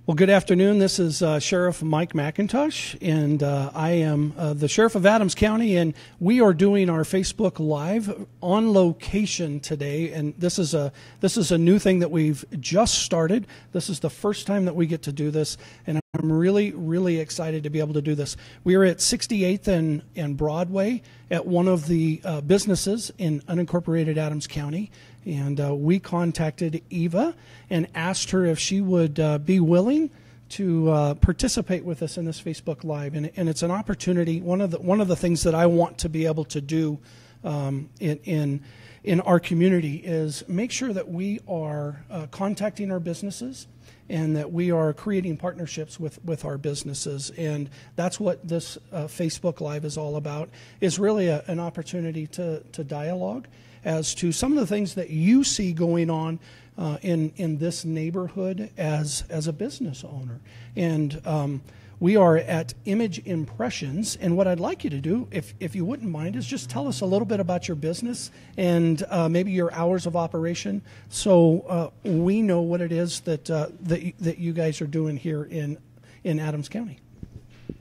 Well, good afternoon. This is Sheriff Mike McIntosh, and I am the Sheriff of Adams County, and we are doing our Facebook Live on location today. And this is a new thing that we've just started. This is the first time that we get to do this, and I'm really, really excited to be able to do this. We are at 68th and Broadway at one of the businesses in unincorporated Adams County. And we contacted Eva and asked her if she would be willing to participate with us in this Facebook Live. And it's an opportunity. One of the things that I want to be able to do in our community is make sure that we are contacting our businesses and that we are creating partnerships with our businesses. And that's what this Facebook Live is all about, is really an opportunity to dialogue as to some of the things that you see going on in this neighborhood as a business owner. And we are at Image Impressions, and what I'd like you to do, if you wouldn't mind, is just tell us a little bit about your business and maybe your hours of operation, so we know what it is that you guys are doing here in Adams County.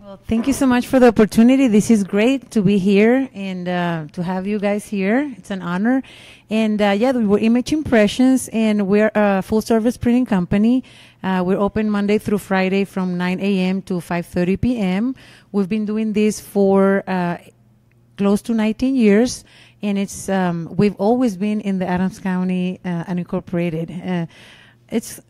Well, thank you so much for the opportunity. This is great to be here and to have you guys here. It's an honor. And we're Image Impressions, and we're a full-service printing company. We're open Monday through Friday from 9 a.m. to 5:30 p.m. We've been doing this for close to 19 years, and it's we've always been in the Adams County unincorporated.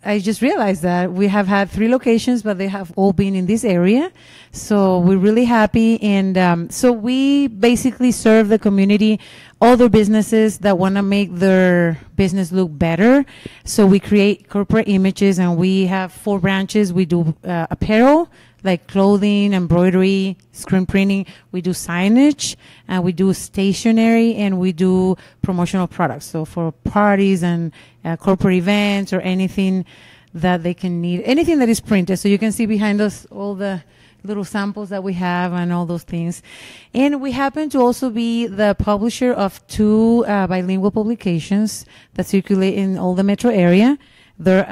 I just realized that we have had 3 locations, but they have all been in this area. So we're really happy. And so we basically serve the community, all the businesses that want to make their business look better. So we create corporate images, and we have 4 branches. We do apparel, like clothing, embroidery, screen printing. We do signage, and we do stationery, and we do promotional products. So for parties and corporate events or anything that they can need, anything that is printed. So you can see behind us all the little samples that we have and all those things. And we happen to also be the publisher of 2 bilingual publications that circulate in all the metro area. They're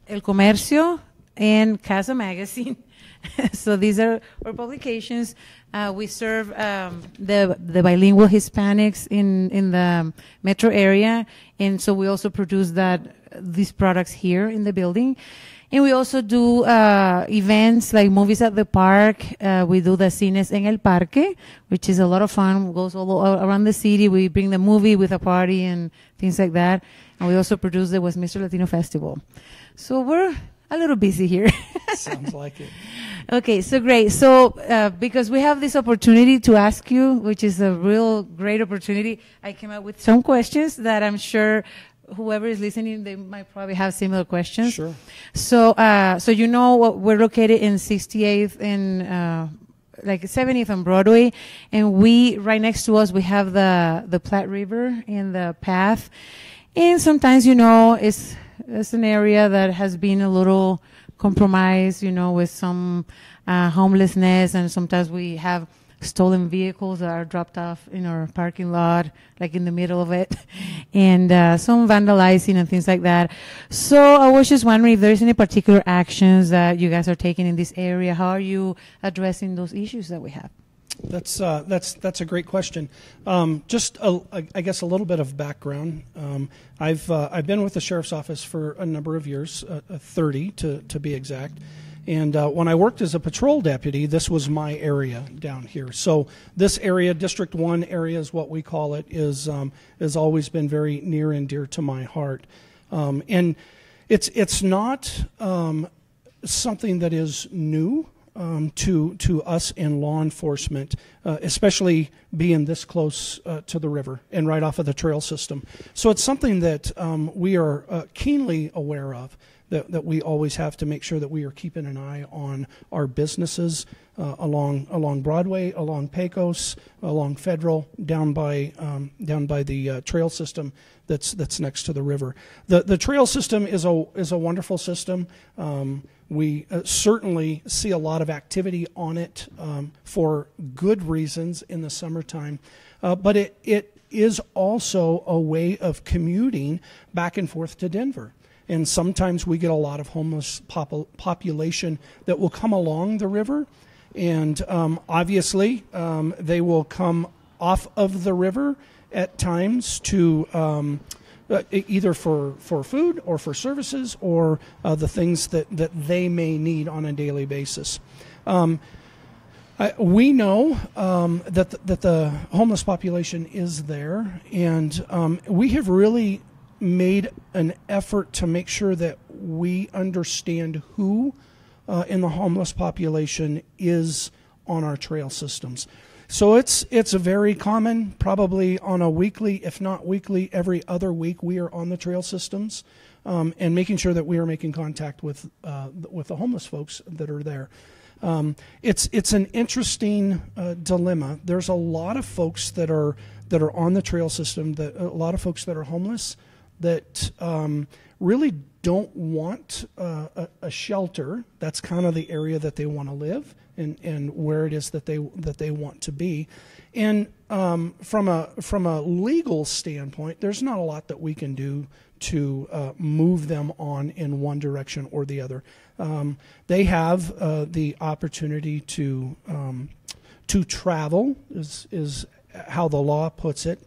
El Comercio and Casa Magazine. So these are our publications. We serve the bilingual Hispanics in the metro area, and so we also produce these products here in the building. And we also do events like movies at the park. We do the Cines en el Parque, which is a lot of fun. It goes all around the city. We bring the movie with a party and things like that. And we also produce the Westminster Latino Festival. So we're a little busy here. Sounds like it. Okay, so great. So because we have this opportunity to ask you, which is a real great opportunity, I came up with some questions that I'm sure whoever is listening, they might probably have similar questions. Sure. So you know what, we're located in 68th and like 70th on Broadway, and right next to us we have the Platte River and the path, and sometimes it's an area that has been a little compromised, with some homelessness, and sometimes we have stolen vehicles that are dropped off in our parking lot, like in the middle of it, and some vandalizing and things like that. So I was just wondering if there's any particular actions that you guys are taking in this area. How are you addressing those issues that we have? That's a great question. I guess a little bit of background. I've been with the sheriff's office for a number of years, 30 to be exact. And when I worked as a patrol deputy, this was my area down here. So this area, District 1 area is what we call it, has always been very near and dear to my heart. And it's not something that is new to us in law enforcement, especially being this close to the river and right off of the trail system. So it's something that we are keenly aware of, that we always have to make sure that we are keeping an eye on our businesses along Broadway, along Pecos, along Federal, down by the trail system that's next to the river. The trail system is a wonderful system. We certainly see a lot of activity on it for good reasons in the summertime, but it is also a way of commuting back and forth to Denver. and sometimes we get a lot of homeless population that will come along the river, and obviously they will come off of the river at times to either for food or for services or the things that they may need on a daily basis. We know that the homeless population is there, and we have really made an effort to make sure that we understand who in the homeless population is on our trail systems. So it's a very common, probably on a weekly, if not weekly, every other week we are on the trail systems, and making sure that we are making contact with the homeless folks that are there. It's an interesting dilemma. There's a lot of folks that are on the trail system, that a lot of folks that are homeless that really don't want a shelter. That's kind of the area that they want to live and where it is that they want to be. And from a legal standpoint, there's not a lot that we can do to move them on in one direction or the other. They have the opportunity to travel, is how the law puts it,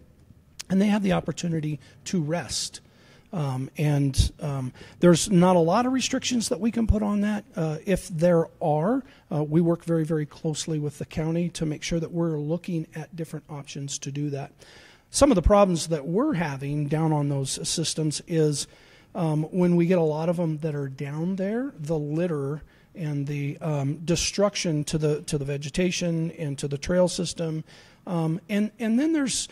and they have the opportunity to rest. There's not a lot of restrictions that we can put on that. If there are, we work very, very closely with the county to make sure that we're looking at different options to do that. Some of the problems that we're having down on those systems is when we get a lot of them that are down there, the litter and the destruction to the vegetation and to the trail system, and then there's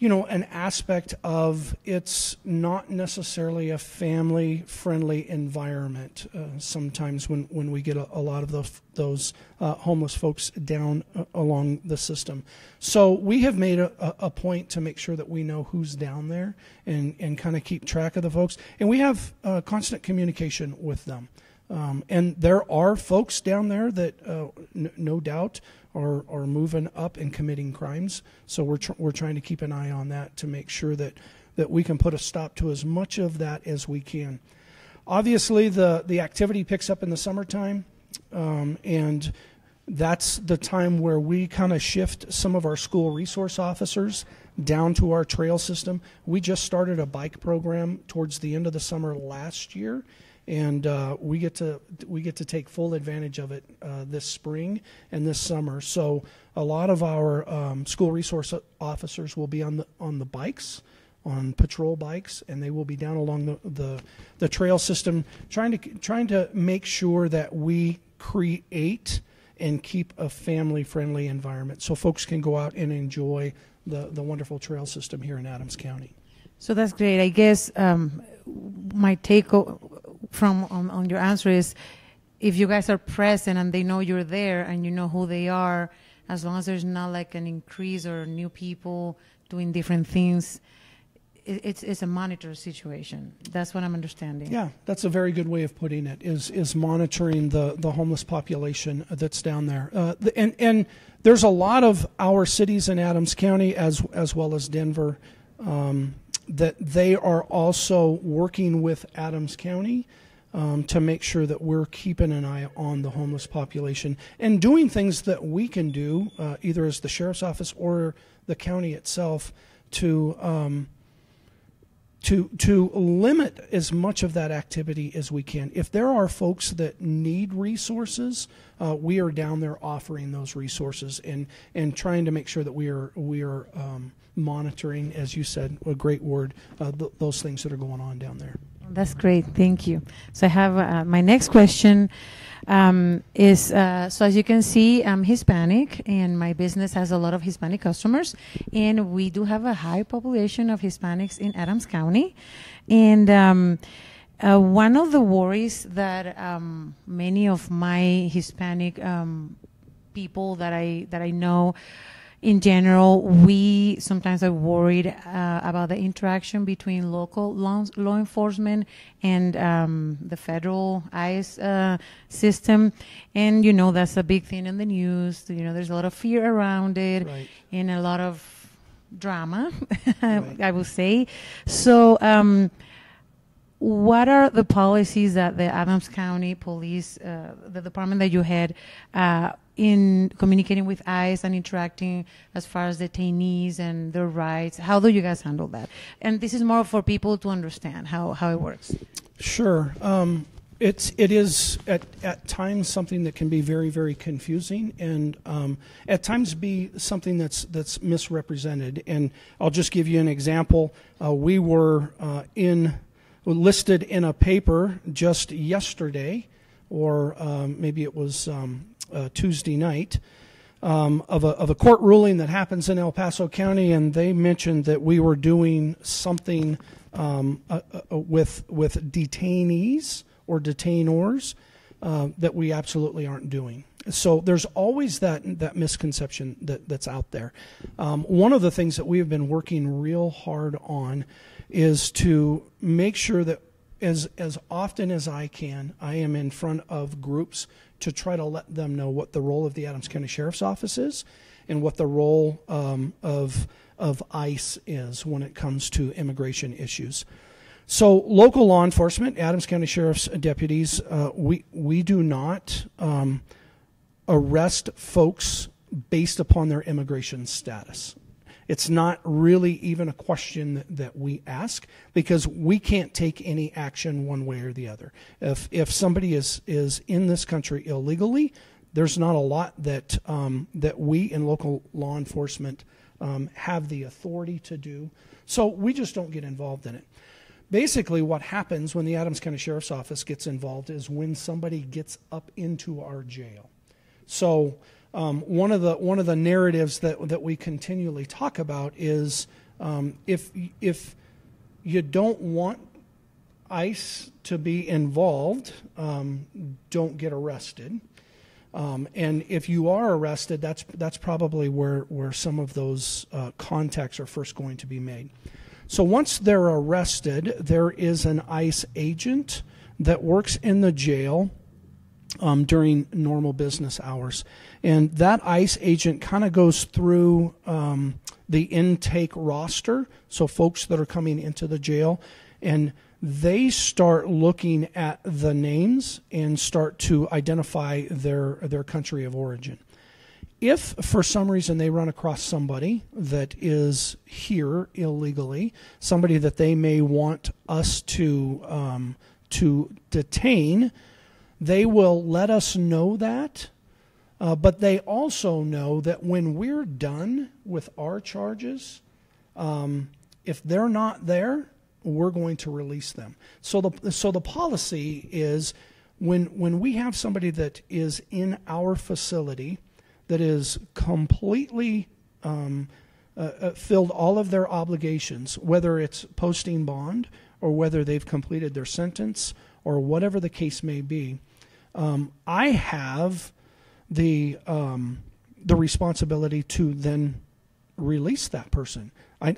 an aspect of it's not necessarily a family-friendly environment sometimes when we get a lot of those homeless folks down along the system. So we have made a point to make sure that we know who's down there and kind of keep track of the folks. And we have constant communication with them. And there are folks down there that no doubt are moving up and committing crimes. So we're trying to keep an eye on that to make sure that we can put a stop to as much of that as we can. Obviously, the activity picks up in the summertime, and that's the time where we kind of shift some of our school resource officers down to our trail system. We just started a bike program towards the end of the summer last year, and we get to take full advantage of it this spring and this summer. So a lot of our school resource officers will be on the bikes, on patrol bikes, and they will be down along the trail system, trying to make sure that we create and keep a family-friendly environment so folks can go out and enjoy the wonderful trail system here in Adams County. So that's great. I guess my take from on your answer is, if you guys are present and they know you're there and you know who they are, as long as there's not like an increase or new people doing different things, it's a monitor situation. That's what I'm understanding. Yeah, that's a very good way of putting it, is monitoring the homeless population that's down there. And there's a lot of our cities in Adams County as well as Denver that they are also working with Adams County to make sure that we're keeping an eye on the homeless population and doing things that we can do, either as the sheriff's office or the county itself, to limit as much of that activity as we can. If there are folks that need resources, we are down there offering those resources and trying to make sure that we are monitoring, as you said, a great word, those things that are going on down there. That's great. Thank you. So I have my next question is, so as you can see, I'm Hispanic and my business has a lot of Hispanic customers, and we do have a high population of Hispanics in Adams County. And one of the worries that many of my Hispanic people that I know, in general, we sometimes are worried about the interaction between local law enforcement and the federal ICE system. And, that's a big thing in the news. There's a lot of fear around it, right, and a lot of drama, right, I would say. So what are the policies that the Adams County Police, the department that you had, in communicating with ICE and interacting as far as detainees and their rights? How do you guys handle that? And this is more for people to understand how it works. Sure. It is at times something that can be very, very confusing, and at times be something that's misrepresented. And I'll just give you an example. We were listed in a paper just yesterday, or maybe it was Tuesday night, of a court ruling that happens in El Paso County, and they mentioned that we were doing something with detainees or detainors that we absolutely aren't doing. So there's always that misconception that's out there. One of the things that we have been working real hard on is to make sure that as often as I can, I am in front of groups to try to let them know what the role of the Adams County Sheriff's Office is and what the role of ICE is when it comes to immigration issues. So local law enforcement, Adams County Sheriff's deputies, we do not arrest folks based upon their immigration status. It's not really even a question that we ask, because we can't take any action one way or the other. If somebody is in this country illegally, there's not a lot that we in local law enforcement have the authority to do. So we just don't get involved in it. Basically, what happens when the Adams County Sheriff's Office gets involved is when somebody gets up into our jail. So one of the narratives that we continually talk about is if you don't want ICE to be involved, don't get arrested. And if you are arrested, that's probably where some of those contacts are first going to be made. So once they're arrested, there is an ICE agent that works in the jail during normal business hours. And that ICE agent kind of goes through the intake roster, so folks that are coming into the jail, and they start looking at the names and start to identify their country of origin. If for some reason they run across somebody that is here illegally, somebody that they may want us to detain, they will let us know that. But they also know that when we're done with our charges, if they're not there, we're going to release them. So the policy is when we have somebody that is in our facility that is completely filled all of their obligations, whether it's posting bond or whether they've completed their sentence or whatever the case may be, I have the responsibility to then release that person. I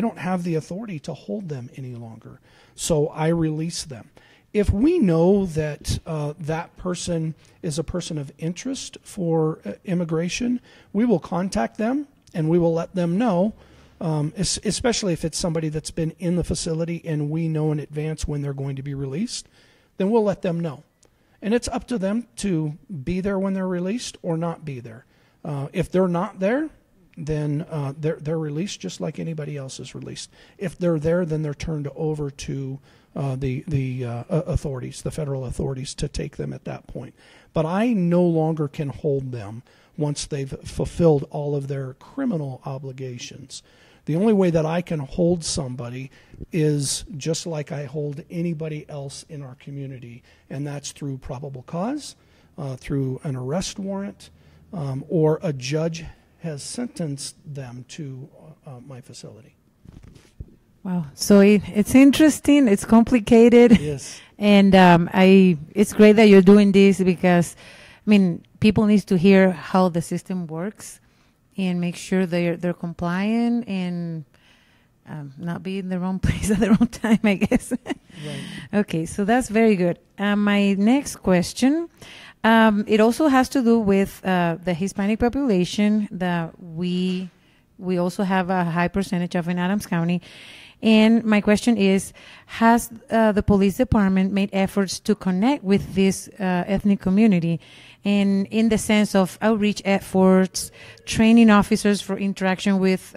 don't have the authority to hold them any longer, so I release them. If we know that that person is a person of interest for immigration, we will contact them and we will let them know, especially if it's somebody that's been in the facility and we know in advance when they're going to be released, then we'll let them know. And it's up to them to be there when they're released or not be there. If they're not there, then they're released just like anybody else is released. If they're there, then they're turned over to the authorities, the federal authorities, to take them at that point. But I no longer can hold them once they've fulfilled all of their criminal obligations. The only way that I can hold somebody is just like I hold anybody else in our community, and that's through probable cause, through an arrest warrant, or a judge has sentenced them to my facility. Wow. So it's interesting. It's complicated. Yes. And it's great that you're doing this because, I mean, people need to hear how the system works and make sure they're compliant and not be in the wrong place at the wrong time, I guess. Right. Okay, so that's very good. My next question, it also has to do with the Hispanic population that we also have a high percentage of in Adams County. And my question is, has the police department made efforts to connect with this ethnic community? And in the sense of outreach efforts, training officers for interaction with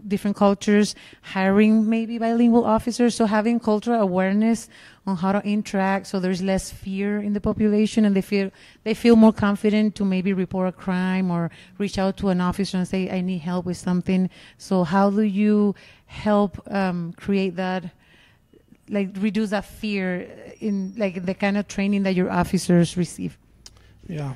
different cultures, hiring maybe bilingual officers, so having cultural awareness on how to interact, so there's less fear in the population, and they feel more confident to maybe report a crime or reach out to an officer and say, I need help with something. So how do you help create that, like reduce that fear in like the kind of training that your officers receive? Yeah,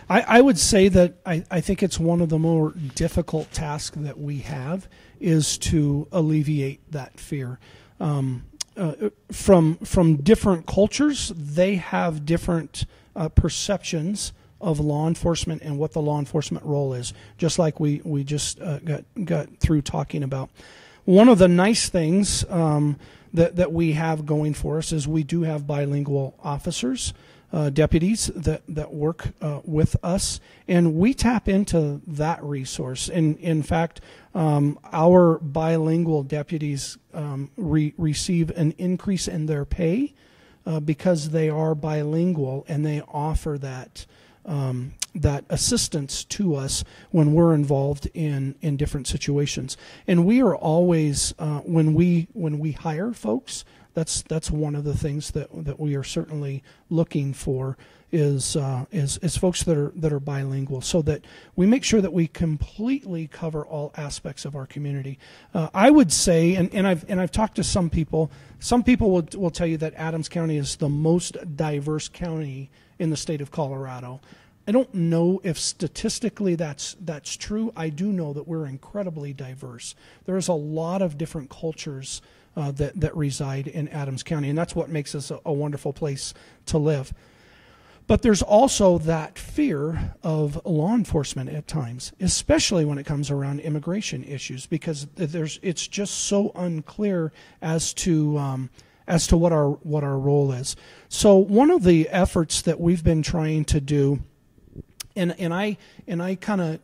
I would say that I think it's one of the more difficult tasks that we have is to alleviate that fear. From different cultures, they have different perceptions of law enforcement and what the law enforcement role is, just like we just got through talking about. One of the nice things that we have going for us is we do have bilingual officers. Deputies that work with us, and we tap into that resource. In fact, our bilingual deputies receive an increase in their pay because they are bilingual, and they offer that assistance to us when we're involved in different situations. And we are always when we hire folks, that's one of the things that we are certainly looking for is folks that are bilingual, so that we make sure that we completely cover all aspects of our community. I would say, and I've talked to some people. Some people will tell you that Adams County is the most diverse county in the state of Colorado. I don't know if statistically that's true. I do know that we're incredibly diverse. There's a lot of different cultures that reside in Adams County, and that's what makes us a wonderful place to live. But there's also that fear of law enforcement at times, especially when it comes around immigration issues, because it's just so unclear as to what our role is. So one of the efforts that we've been trying to do, and I kind of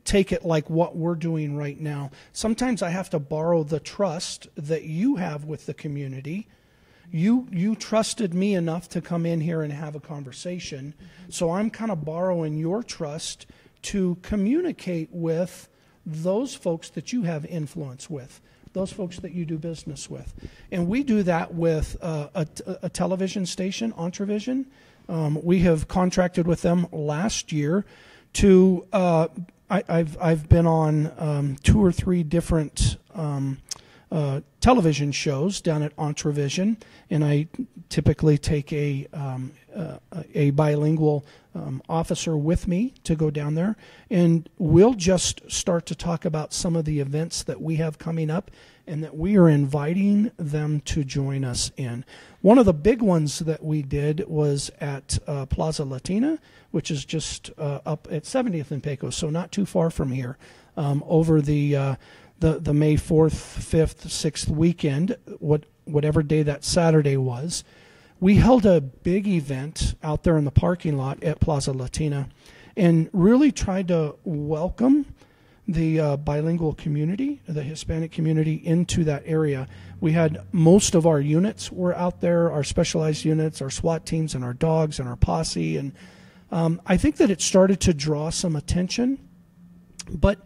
take it like what we're doing right now. Sometimes I have to borrow the trust that you have with the community. You trusted me enough to come in here and have a conversation, so I'm kind of borrowing your trust to communicate with those folks that you have influence with, those folks that you do business with. And we do that with a television station, Entravision. We have contracted with them last year to I've been on 2 or 3 different television shows down at Entravision, and I typically take a bilingual officer with me to go down there, and we'll just start to talk about some of the events that we have coming up and that we are inviting them to join us in. One of the big ones that we did was at Plaza Latina, which is just up at 70th and Pecos, so not too far from here, over the May 4th, 5th, 6th weekend, whatever day that Saturday was. We held a big event out there in the parking lot at Plaza Latina and really tried to welcome the bilingual community, the Hispanic community, into that area. We had most of our units were out there, our specialized units, our SWAT teams, and our dogs and our posse. And I think that it started to draw some attention, but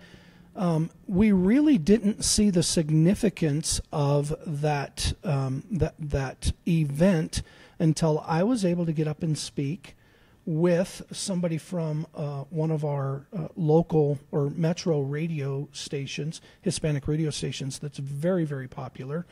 we really didn't see the significance of that that event until I was able to get up and speak with somebody from one of our local or metro radio stations, Hispanic radio stations, that's very, very popular.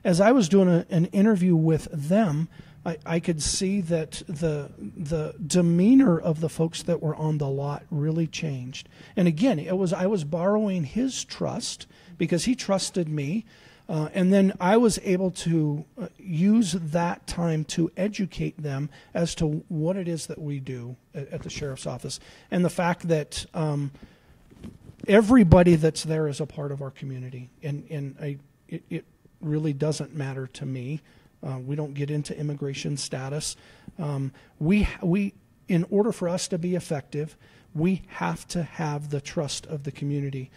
As I was doing an interview with them, I could see that the demeanor of the folks that were on the lot really changed. And again, I was borrowing his trust because he trusted me. And then I was able to use that time to educate them as to what it is that we do at the sheriff's office, and the fact that everybody that's there is a part of our community, and it really doesn't matter to me. We don't get into immigration status. We in order for us to be effective, we have to have the trust of the community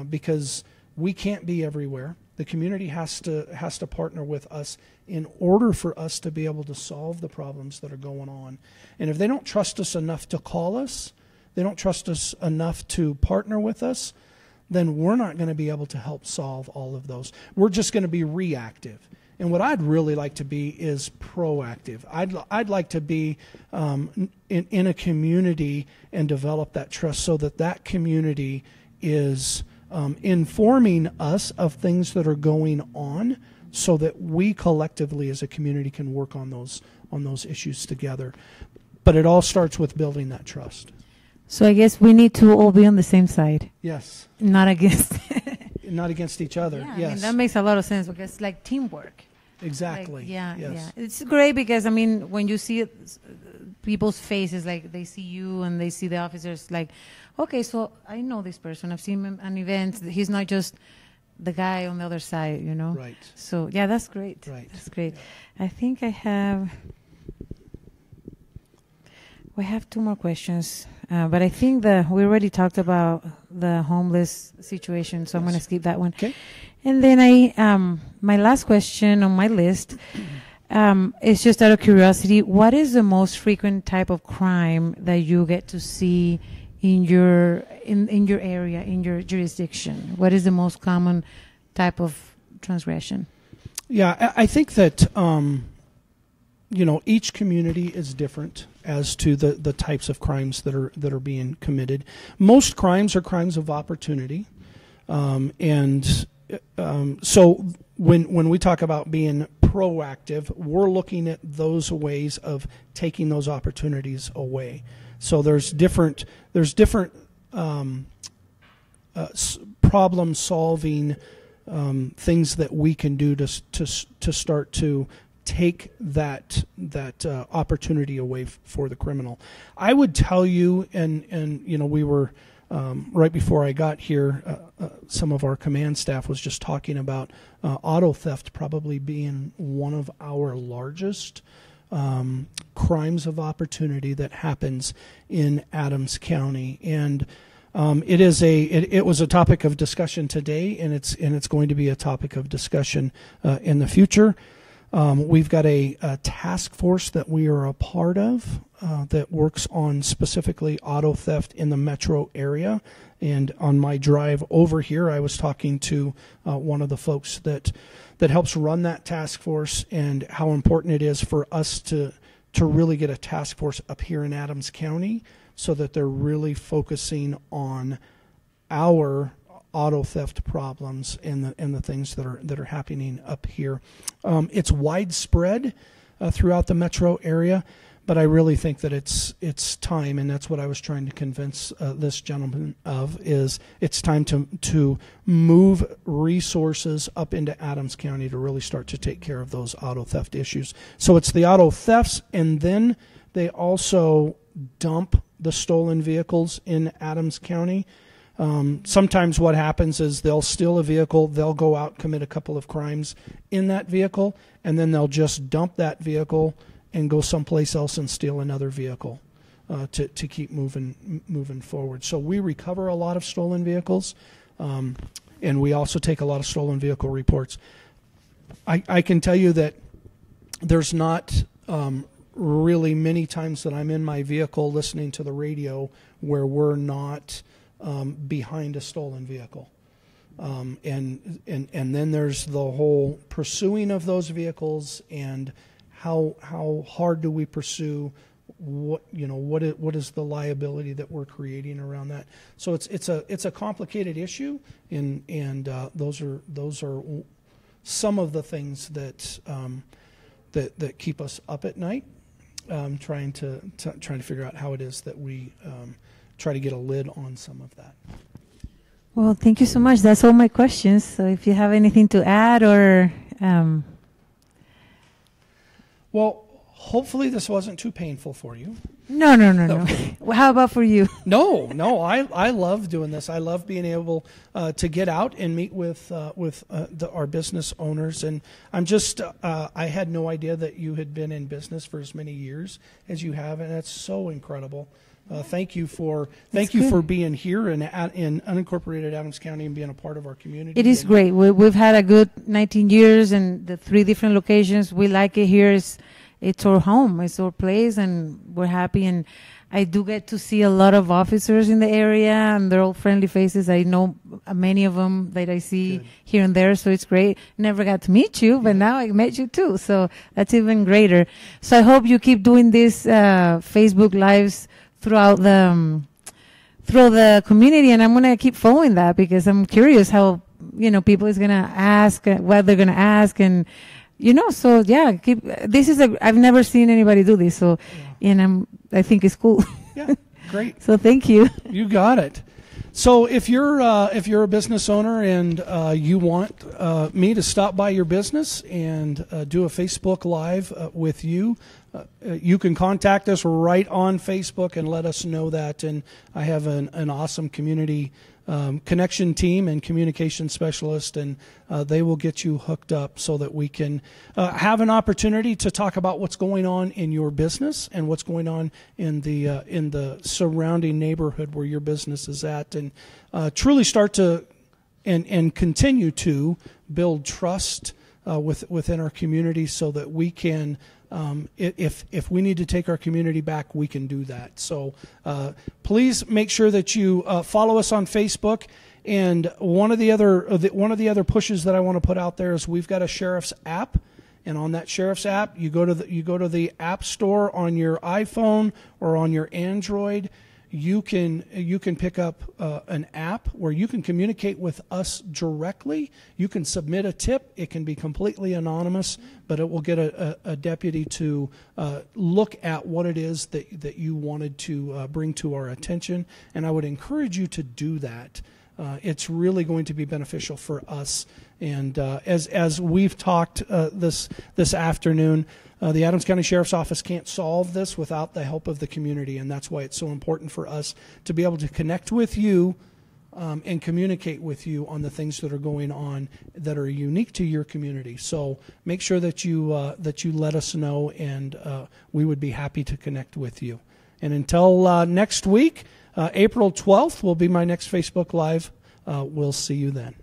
because We can't be everywhere. The community has to partner with us in order for us to be able to solve the problems that are going on. And if they don't trust us enough to call us, they don't trust us enough to partner with us, then we're not going to be able to help solve all of those. We're just going to be reactive. And what I'd really like to be is proactive. I'd like to be in a community and develop that trust so that community is informing us of things that are going on, so that we collectively as a community can work on those issues together. But it all starts with building that trust. So I guess we need to all be on the same side. Yes. Not against. Not against each other. Yeah, yes. I mean, that makes a lot of sense because it's like teamwork. Exactly. Like, yeah, yes. yeah. It's great because, I mean, when you see people's faces, like they see you and they see the officers, like, okay, so I know this person. I've seen him at events. He's not just the guy on the other side, you know? Right. So, yeah, that's great. Right. That's great. Yeah. I think we have two more questions, but I think we already talked about the homeless situation, so I'm going to skip that one. Okay. And then my last question on my list is just out of curiosity. What is the most frequent type of crime that you get to see in your area, in your jurisdiction? What is the most common type of transgression? Yeah, I think that each community is different as to the types of crimes that are being committed. Most crimes are crimes of opportunity, so when we talk about being proactive, we're looking at those ways of taking those opportunities away. So there's different problem solving things that we can do to start to take that opportunity away for the criminal. I would tell you, and we were right before I got here, some of our command staff was just talking about auto theft probably being one of our largest crimes of opportunity that happens in Adams County, and it was a topic of discussion today, and it's going to be a topic of discussion in the future. We've got a task force that we are a part of that works on specifically auto theft in the metro area. And on my drive over here, I was talking to one of the folks that helps run that task force, and how important it is for us to really get a task force up here in Adams County, so that they're really focusing on our auto theft problems and the things that are happening up here. It's widespread throughout the metro area, but I really think that it's time, and that's what I was trying to convince this gentleman of, is it's time to move resources up into Adams County to really start to take care of those auto theft issues. So it's the auto thefts, and then they also dump the stolen vehicles in Adams County. Sometimes what happens is they'll steal a vehicle, they'll go out, commit a couple of crimes in that vehicle, and then they'll just dump that vehicle and go someplace else and steal another vehicle to keep moving forward. So we recover a lot of stolen vehicles, and we also take a lot of stolen vehicle reports. I can tell you that there's not really many times that I'm in my vehicle listening to the radio where we're not behind a stolen vehicle. And then there's the whole pursuing of those vehicles, and how hard do we pursue, what is the liability that we're creating around that. So it's a complicated issue, and those are some of the things that keep us up at night, trying to figure out how it is that we try to get a lid on some of that. Well, thank you so much. That's all my questions. So if you have anything to add, or Well, hopefully this wasn't too painful for you. No. Well, how about for you? No. I love doing this. I love being able to get out and meet with our business owners. And I'm just I had no idea that you had been in business for as many years as you have, and that's so incredible Thank you for good. being here in unincorporated Adams County and being a part of our community. It is great. We've had a good 19 years and the 3 different locations. We like it here. It's our home. It's our place, and we're happy. And I do get to see a lot of officers in the area, and they're all friendly faces. I know many of them that I see here and there, so it's great. Never got to meet you, but now I met you too, so that's even greater. So I hope you keep doing these Facebook Lives throughout the community, and I'm going to keep following that because I'm curious how, people is going to ask, what they're going to ask, and so yeah, I've never seen anybody do this, so and I think it's cool. Yeah, great. So thank you. You got it. So if you're a business owner and you want me to stop by your business and do a Facebook Live with you, you can contact us right on Facebook and let us know that. And I have an awesome community connection team and communication specialist, and they will get you hooked up so that we can have an opportunity to talk about what's going on in your business and what's going on in the surrounding neighborhood where your business is at, and truly start to and continue to build trust within our community so that we can. If we need to take our community back, we can do that. So please make sure that you follow us on Facebook. And one of the other pushes that I want to put out there is we've got a Sheriff's app, and on that Sheriff's app, you go to the App Store on your iPhone or on your Android. You can pick up an app where you can communicate with us directly. You can submit a tip. It can be completely anonymous, but it will get a deputy to look at what it is that you wanted to bring to our attention. And I would encourage you to do that. It's really going to be beneficial for us. And as we've talked this afternoon, the Adams County Sheriff's Office can't solve this without the help of the community, and that's why it's so important for us to be able to connect with you and communicate with you on the things that are going on that are unique to your community. So make sure that you let us know, and we would be happy to connect with you. And until next week, April 12th will be my next Facebook Live. We'll see you then.